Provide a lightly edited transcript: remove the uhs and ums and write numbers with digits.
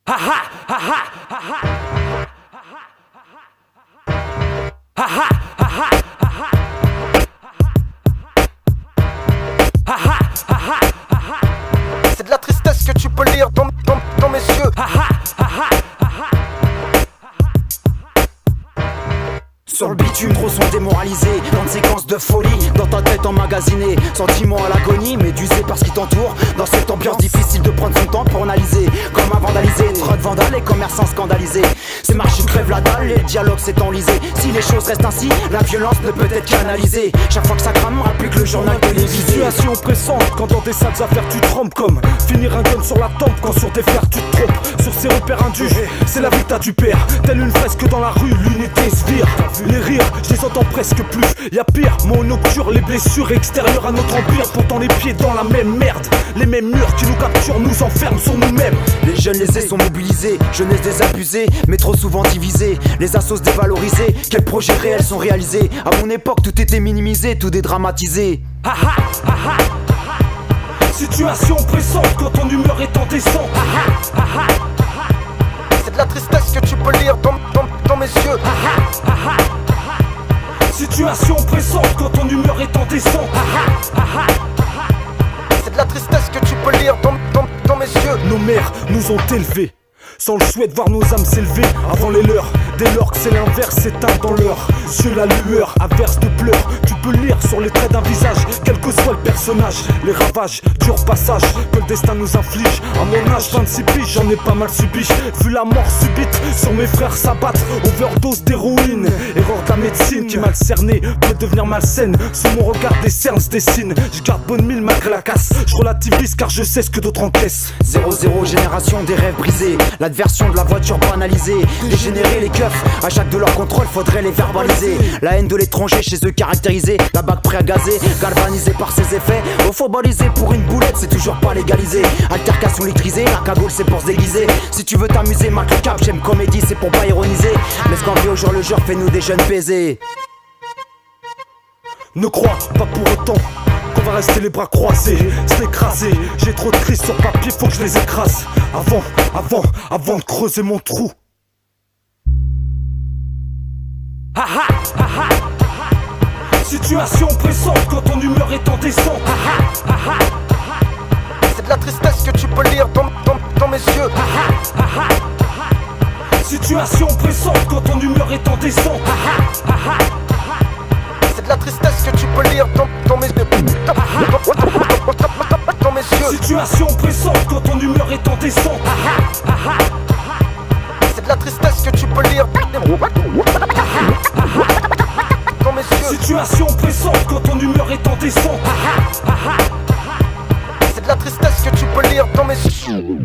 C'est de la tristesse que tu peux lire dans mes yeux. Sur le bitume, trop sont démoralisés. Dans une séquence de folie, dans ta tête emmagasinée. Sentiments à l'agonie, médusé par ce qui t'entoure. Dans cette ambiance difficile de prendre son temps pour analyser. Comme à vandaliser, trop de vandales et commerçants scandalisés. Ces marches crèvent la dalle et le dialogue s'est enlisé. Si les choses restent ainsi, la violence ne peut être canalisée. Chaque fois que ça cramera plus que le journal télévisé. Situation pressante, quand dans tes sales affaires tu trempes. Comme finir un gun sur la tempe quand sur tes frères tu te trompes. Sur ces repères indus, c'est la vie que t'as du père. Telle une fresque dans la rue, l'unité se vire. Les rires, je les entends presque plus. Y'a pire, mon nocturne, les blessures extérieures à notre empire. Pourtant les pieds dans la même merde. Les mêmes murs qui nous capturent, nous enferment sur nous-mêmes. Les jeunes lésés sont mobilisés, jeunesse désabusée, mais trop souvent divisée. Les assos dévalorisés, quels projets réels sont réalisés. À mon époque tout était minimisé, tout dédramatisé. Situation pressante quand ton humeur est en descente. C'est de la tristesse que tu peux lire dans mes yeux. Situation pressante quand ton humeur est en descente. C'est de la tristesse que tu peux lire dans mes yeux. Nos mères nous ont élevés sans le souhait de voir nos âmes s'élever avant les leurs. Dès lors que c'est l'inverse, s'éteint dans l'heure. Sur la lueur, averse de pleurs. Tu peux lire sur les traits d'un visage, quel que soit le personnage. Les ravages, dur passage que le destin nous inflige. À mon âge, 26 piges, j'en ai pas mal subi. Vu la mort subite sur mes frères s'abattre. Overdose d'héroïne, erreur de la médecine qui mal cernée peut devenir malsaine. Sous mon regard des cernes se dessinent. Je garde bonne mine malgré la casse. Je relativise car je sais ce que d'autres encaissent. 0-0, génération des rêves brisés. L'adversion de la voiture banalisée. Dégénérer les keufs, à chaque de leur contrôle faudrait les verbaliser. La haine de l'étranger chez eux caractérisée. La bague prêt à gazer, galvanisée par ses effets. Au faux balisé pour une boulette, c'est toujours pas légalisé. Altercation électrisée, la cagoule c'est pour se déguiser. Si tu veux t'amuser, marque le cap, j'aime comédie, c'est pour pas ironiser. Mais ce qu'on vit au jour le jour, fais-nous des jeunes baisers. Ne crois pas pour autant qu'on va rester les bras croisés, s'écraser. J'ai trop de crises sur papier, faut que je les écrase. Avant de creuser mon trou. Situation pressante quand ton humeur est en descente. C'est de la tristesse que tu peux lire dans mes yeux. Situation pressante quand ton humeur est en descente. C'est de la tristesse que tu peux lire dans mes yeux. Situation pressante quand ton humeur est en descente. C'est de la tristesse que tu peux lire dans mes yeux. Situation pressante quand ton humeur est en descente. C'est de la tristesse que tu peux lire dans mes yeux.